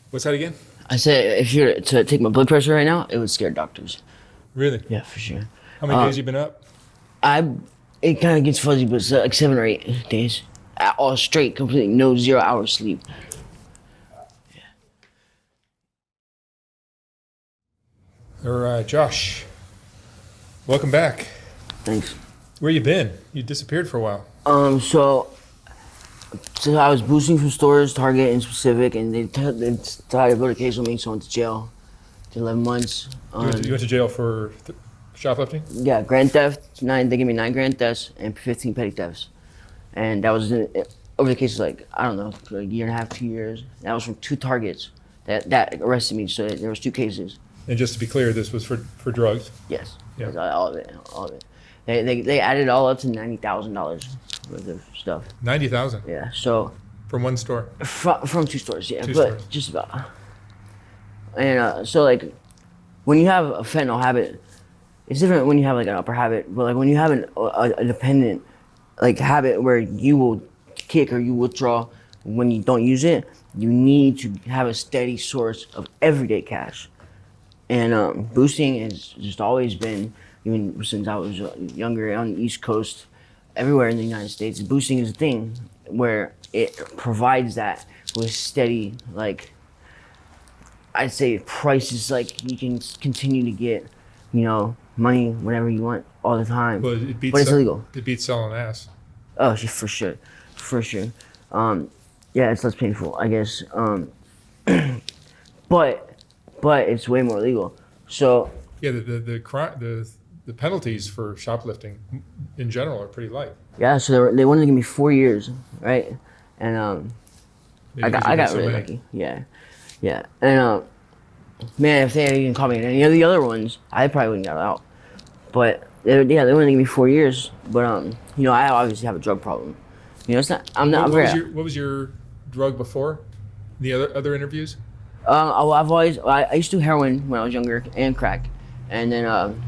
What's that again? I said if you're to take my blood pressure right now, it would scare doctors. Really? Yeah, for sure. How many days you been up? It kind of gets fuzzy, but it's like 7 or 8 days, all straight, completely no 0 hours sleep. All right, Josh. Welcome back. Thanks. Where you been? You disappeared for a while. So I was boosting from stores, Target in specific, and they decided to go to case with me, so I went to jail. To 11 months. You went to jail for shoplifting? Yeah, grand theft. They gave me 9 grand thefts and 15 petty thefts, and that was over the case of like I don't know, like a year and a half, 2 years. That was from 2 targets that arrested me. So there was 2 cases. And just to be clear, this was for drugs? Yes. Yeah. All of it. They added all up to $90,000 worth of stuff. 90,000? Yeah. So. From one store? From 2 stores, yeah. 2 but stores. Just about. And so like, when you have a fentanyl habit, it's different when you have like an upper habit. But like when you have a dependent like habit where you will kick or you withdraw when you don't use it, you need to have a steady source of everyday cash. And boosting has just always been, even since I was younger on the East Coast, everywhere in the United States, boosting is a thing where it provides that with steady, like, I'd say prices, like you can continue to get, money whenever you want all the time. But it's illegal. It beats selling ass. Oh, for sure. Yeah, it's less painful, I guess. But it's way more legal. So yeah, the penalties for shoplifting in general are pretty light. Yeah, so they wanted to give me 4 years, right? And I got really lucky. Yeah. And man, if they had even caught me in any of the other ones, I probably wouldn't got out. But they wanted to give me 4 years. But I obviously have a drug problem. It's not. I'm not. What was your drug before? The other interviews? I used to do heroin when I was younger and crack, and then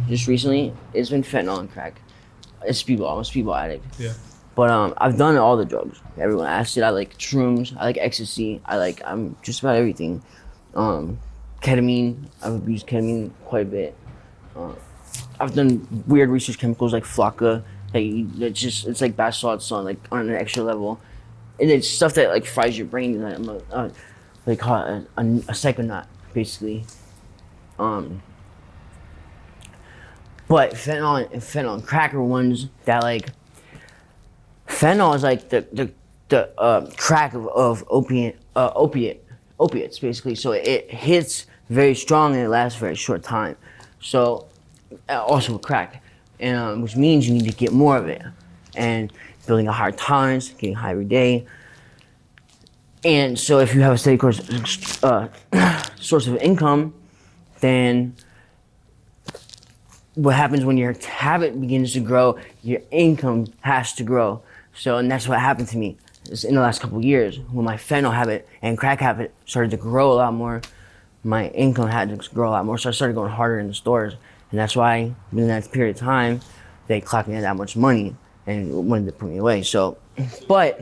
just recently it's been fentanyl and crack. I'm a speedball addict. Yeah. But I've done all the drugs. Everyone acid. I like shrooms. I like ecstasy. I'm just about everything. Ketamine. I've abused ketamine quite a bit. I've done weird research chemicals like flocka. It's like bath salts on an extra level, and it's stuff that like fries your brain. They call it a psychonaut, basically. But fentanyl and crack are ones that like. Fentanyl is like the crack of opiates, basically. So it hits very strong and it lasts a very short time. So also with crack, and which means you need to get more of it, and building a higher tolerance, getting high every day. And so if you have a steady source of income, then what happens when your habit begins to grow, your income has to grow. So, and that's what happened to me in the last couple of years. When my fentanyl habit and crack habit started to grow a lot more, my income had to grow a lot more. So I started going harder in the stores. And that's why within that period of time, they clocked me at that much money and wanted to put me away. So, but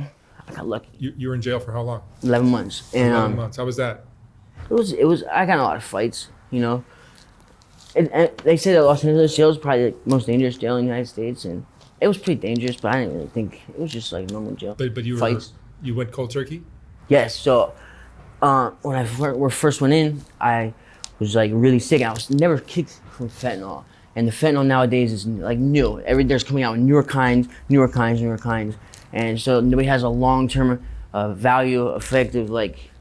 I got lucky. You were in jail for how long? 11 months. And, 11 months. How was that? It was. I got in a lot of fights. And they say that Los Angeles jail is probably the most dangerous jail in the United States, and it was pretty dangerous. But I didn't really think it was just like normal jail. But you went cold turkey? Yes. So when I first went in, I was like really sick. I was never kicked from fentanyl, and the fentanyl nowadays is like new. There's coming out with newer kinds, and so nobody has a long-term value effect of like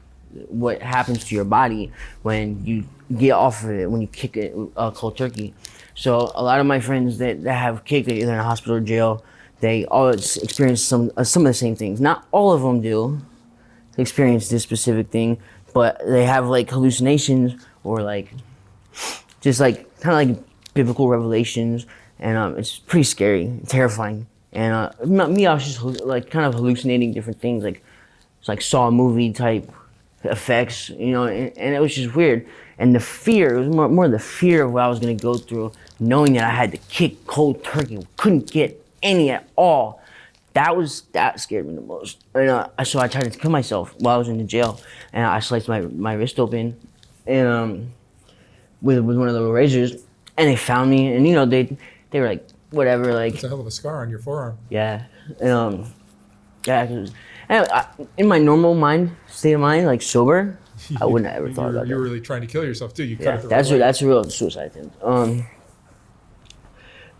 what happens to your body when you get off of it, when you kick it cold turkey. So a lot of my friends that have kicked it, either in a hospital or jail, they all experience some of the same things. Not all of them do experience this specific thing, but they have like hallucinations or like just like kind of like biblical revelations, and it's pretty scary, terrifying. And I was just like kind of hallucinating different things, like it's like Saw movie type effects, and it was just weird. And the fear, it was more the fear of what I was gonna go through, knowing that I had to kick cold turkey, couldn't get any at all. that scared me the most. And so I tried to kill myself while I was in the jail, and I sliced my wrist open, and with one of the little razors, and they found me, and they were like, whatever, like, It's a hell of a scar on your forearm. yeah, and yeah, 'cause- and in my normal state of mind, like sober, I wouldn't have ever thought about that. You were really trying to kill yourself too. You cut Yeah, it the right way. that's a real suicide thing.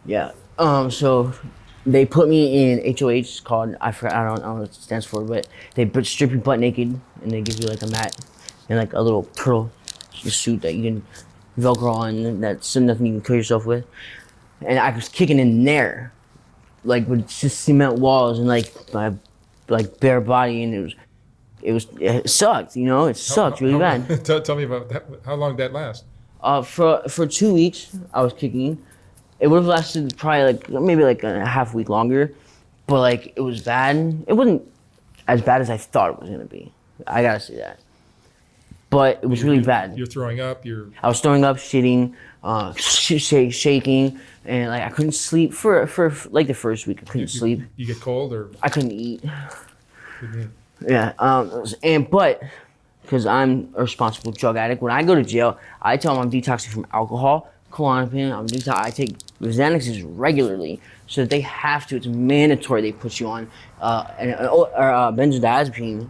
Yeah. So they put me in HOH. It's called, I forgot, I don't know what it stands for, but they strip you butt naked and they give you like a mat and like a little pearl suit that you can Velcro on, and that's nothing you can kill yourself with. And I was kicking in there, like with just cement walls and like my bare body, and it sucked. It sucked really bad. Tell me about that. How long did that last? For 2 weeks, I was kicking. It would have lasted probably maybe a half week longer, but like it was bad. It wasn't as bad as I thought it was gonna be. I gotta say that. But it was really bad. You're throwing up. I was throwing up, shitting, shaking, and like I couldn't sleep for like the first week. I couldn't sleep. You get cold or? I couldn't eat. Couldn't eat. Yeah. But because I'm a responsible drug addict, when I go to jail, I tell them I'm detoxing from alcohol, Klonopin. I take Xanaxes regularly, so that they have to. It's mandatory. They put you on benzodiazepine,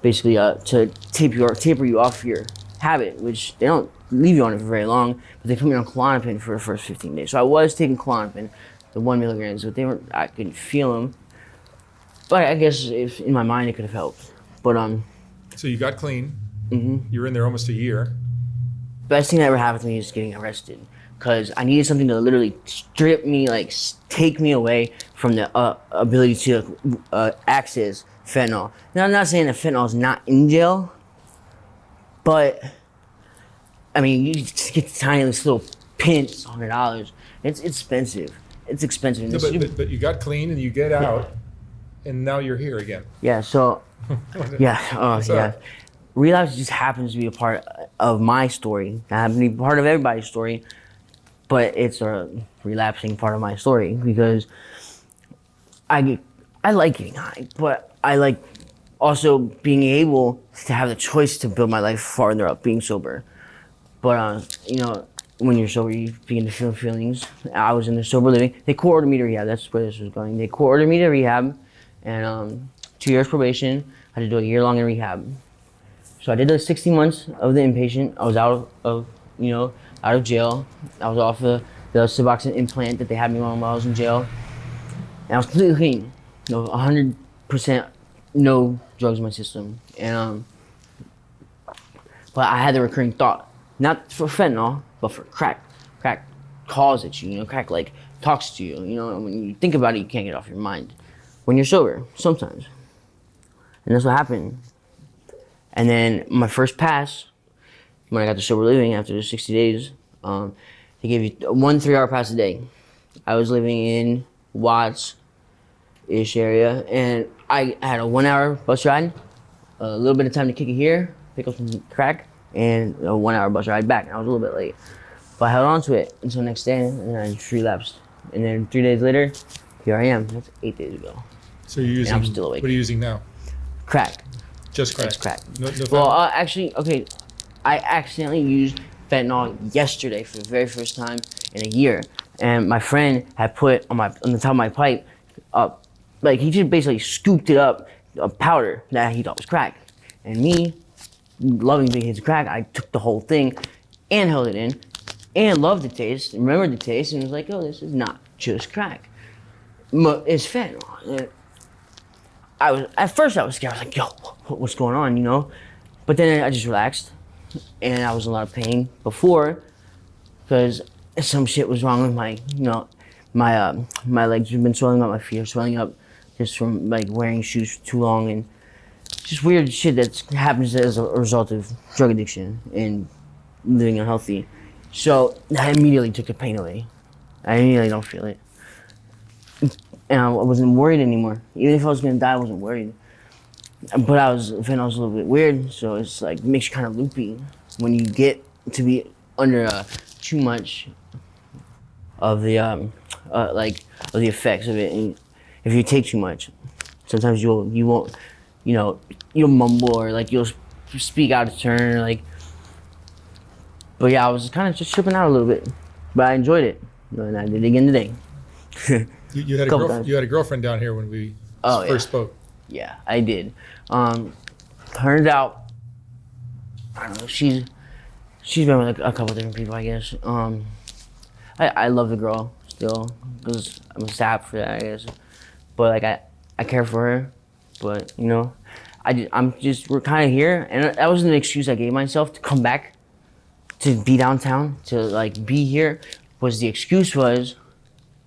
basically to taper you off your habit, which they don't leave you on it for very long. But they put me on Klonopin for the first 15 days. So I was taking Klonopin, the 1 milligrams, but I couldn't feel them. But I guess if in my mind it could have helped. But So you got clean. Mm-hmm. You were in there almost a year. Best thing that ever happened to me is getting arrested, because I needed something to literally strip me, like take me away from the ability to access fentanyl. Now, I'm not saying that fentanyl is not in jail, but I mean, you just get the tiniest little pinch, $100. It's expensive. It's expensive. No, but you got clean and you get out, and now you're here again. Yeah. So, yeah. Yeah. Relapse just happens to be a part of my story. It happens to be part of everybody's story, but it's a relapsing part of my story because I like getting high, but I like also being able to have the choice to build my life farther up being sober. But when you're sober, you begin to feel feelings. I was in the sober living. They court-ordered me to rehab. That's where this was going. They court-ordered me to rehab, and 2 years probation. I had to do a year long in rehab. So I did the 60 months of the inpatient. I was out of jail. I was off the Suboxone implant that they had me on while I was in jail. And I was completely clean. 100% no drugs in my system. And but I had the recurring thought, not for fentanyl, but for crack. Crack calls at you, crack like talks to you, and when you think about it, you can't get it off your mind. When you're sober, sometimes. And that's what happened. And then my first pass, when I got to sober living after the 60 days, they gave you 1 3-hour pass a day. I was living in Watts-ish area, and I had a 1-hour bus ride, a little bit of time to kick it here, pick up some crack, and a 1-hour bus ride back. And I was a little bit late, but I held on to it until next day, and then I just relapsed. And then 3 days later, here I am. That's 8 days ago. So you're using, and I'm still awake. What are you using now? Crack. Just crack? Just crack. No Well, actually, okay, I accidentally used fentanyl yesterday for the very first time in a year. And my friend had put on the top of my pipe, he just basically scooped it up, a powder that he thought was crack. And me, loving big hits of crack, I took the whole thing and held it in and loved the taste, remembered the taste, and was like, oh, this is not just crack. It's fentanyl. At first I was scared. I was like, yo, what's going on, But then I just relaxed, and I was in a lot of pain before, because some shit was wrong with my legs have been swelling up, my feet are swelling up, just from wearing shoes for too long, and just weird shit that happens as a result of drug addiction and living unhealthy. So I immediately took the pain away. I immediately don't feel it. And I wasn't worried anymore. Even if I was gonna die, I wasn't worried. But fentanyl was a little bit weird, so it's makes you kind of loopy when you get to be under too much of the of the effects of it. And if you take too much. Sometimes you won't, you'll mumble or like you'll speak out of turn, like. But yeah, I was kind of just tripping out a little bit, but I enjoyed it, and I did it again today. You had you had a girlfriend down here when we first spoke. Yeah, I did. Turned out, I don't know. She's been with a couple different people, I guess. I love the girl still because I'm a sap for that, I guess. But like I care for her, but we're kind of here, and that wasn't an excuse I gave myself to come back, to be downtown, to like be here. The excuse was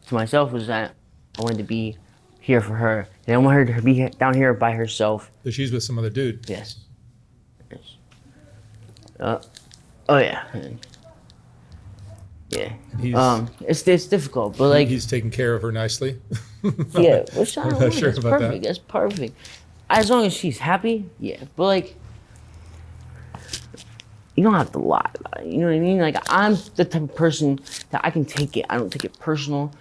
to myself was that I wanted to be here for her. And I want her to be down here by herself. So she's with some other dude. Yes. Oh yeah. Yeah. It's difficult, but like he's taking care of her nicely. Yeah, which I don't know. I'm not sure That's about perfect. that. That's perfect. As long as she's happy, yeah. But like, you don't have to lie about it. You know what I mean? Like, I'm the type of person that I can take it. I don't take it personal.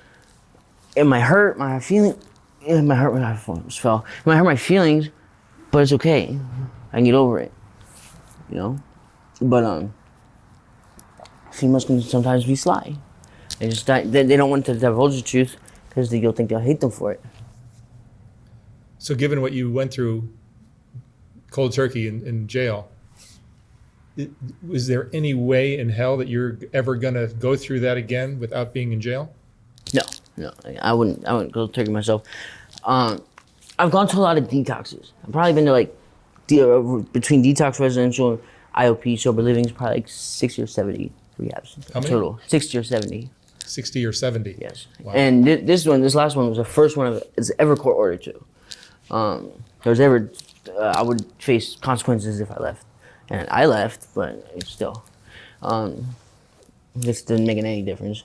It might hurt my feelings. It might hurt my almost fell. It might hurt my feelings, but it's okay. I can get over it. But females can sometimes be sly. They don't want to divulge the truth because you'll think they'll hate them for it. So given what you went through cold turkey in jail, was there any way in hell that you're ever going to go through that again without being in jail? No, I wouldn't go turkey myself. I've gone to a lot of detoxes. I've probably been to like between detox, residential, IOP, sober livings, probably like 60 or 70 rehabs. How many? Total? 60 or 70. 60 or 70? Yes. Wow. And this last one was the first one it's ever court ordered to. I would face consequences if I left. And I left, but it's still. This didn't make any difference.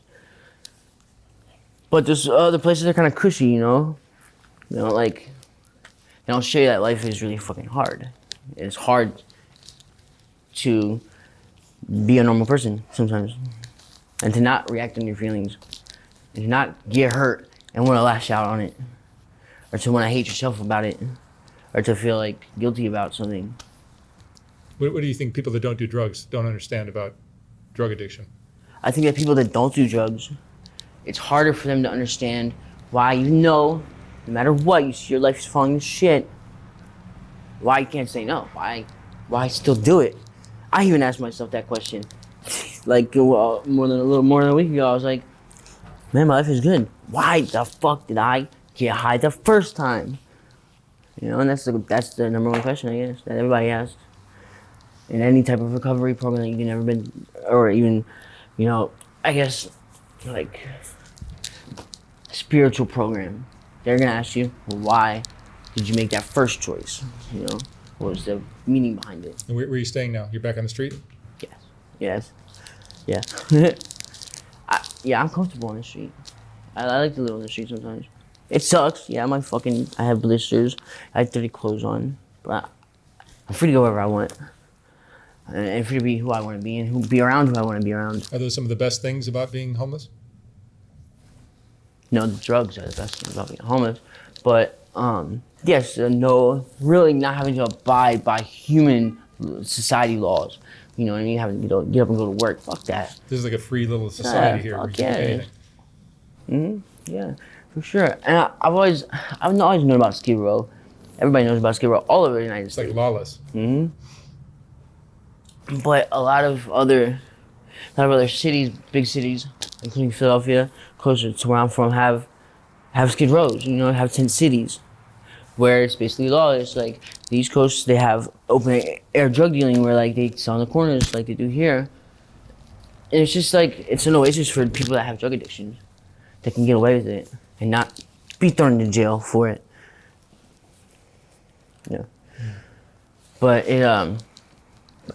But there's other places that are kind of cushy, like they don't show you that life is really fucking hard. It's hard to be a normal person sometimes, and to not react on your feelings, and to not get hurt and want to lash out on it, or to want to hate yourself about it, or to feel like guilty about something. What do you think people that don't do drugs don't understand about drug addiction? I think that people that don't do drugs, it's harder for them to understand why no matter what, you see your life is falling to shit, why you can't say no, why still do it. I even asked myself that question, like a little more than a week ago. I was like, man, my life is good. Why the fuck did I get high the first time? And that's the number one question, I guess, that everybody asks. In any type of recovery program that you can ever been, or even, I guess, like, spiritual program, they're gonna ask you, well, why did you make that first choice? What was the meaning behind it? And where are you staying now? You're back on the street? Yes. Yeah. I'm comfortable on the street. I like to live on the street sometimes. It sucks. Yeah, I have blisters. I have dirty clothes on, but I'm free to go wherever I want. And free to be who I want to be and be around who I want to be around. Are those some of the best things about being homeless? No, the drugs are the best thing about being homeless. But, yes, really not having to abide by human society laws. You know what I mean? Having to get up and go to work. Fuck that. This is like a free little society here. Fuck yeah. Yeah, for sure. And I've always known about Skid Row. Everybody knows about Skid Row all over the United States. It's like lawless. But a lot of other cities, big cities, including Philadelphia, closer to where I'm from, have Skid Rows. Have tent cities, where it's basically lawless. Like the East Coast, they have open air drug dealing, where like they sell on the corners, like they do here. And it's just like it's an oasis for people that have drug addictions, that can get away with it and not be thrown into jail for it. Yeah. But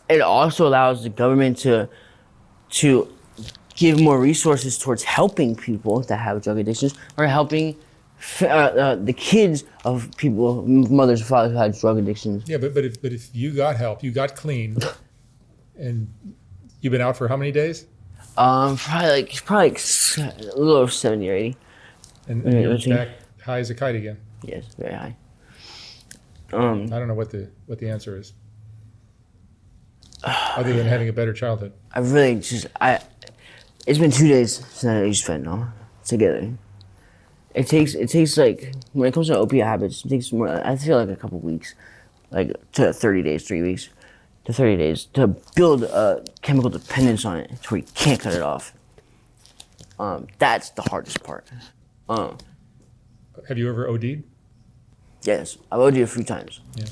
it also allows the government to give more resources towards helping people that have drug addictions, or helping the kids of people, mothers and fathers who had drug addictions. Yeah, but if you got help, you got clean, and you've been out for how many days? Probably like a little over 70 or 80. And you're high as a kite again. Yes, very high. I don't know what the answer is, other than having a better childhood. I really just It's been 2 days since I used fentanyl together. It takes like when it comes to opiate habits, it takes more. I feel like a couple weeks, like to 30 days, 3 weeks, to 30 days to build a chemical dependence on it to where you can't cut it off. That's the hardest part. Have you ever OD'd? Yes, I've OD'd a few times. Yeah.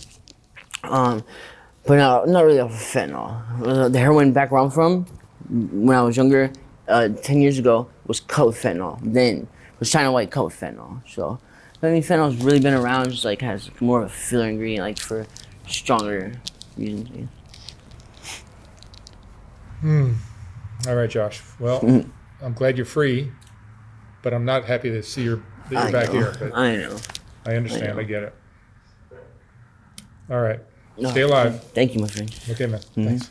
But not really off of fentanyl. The heroin back where I'm from, when I was younger, 10 years ago, was cut with fentanyl. Then was China White cut with fentanyl. So, I mean, fentanyl's really been around, just like has more of a filler ingredient, like for stronger reasons. All right, Josh. Well, I'm glad you're free, but I'm not happy to see that you're back here. But I know. I understand. I get it. All right. No, Stay alive. Thank you, my friend. Okay, man. Thanks.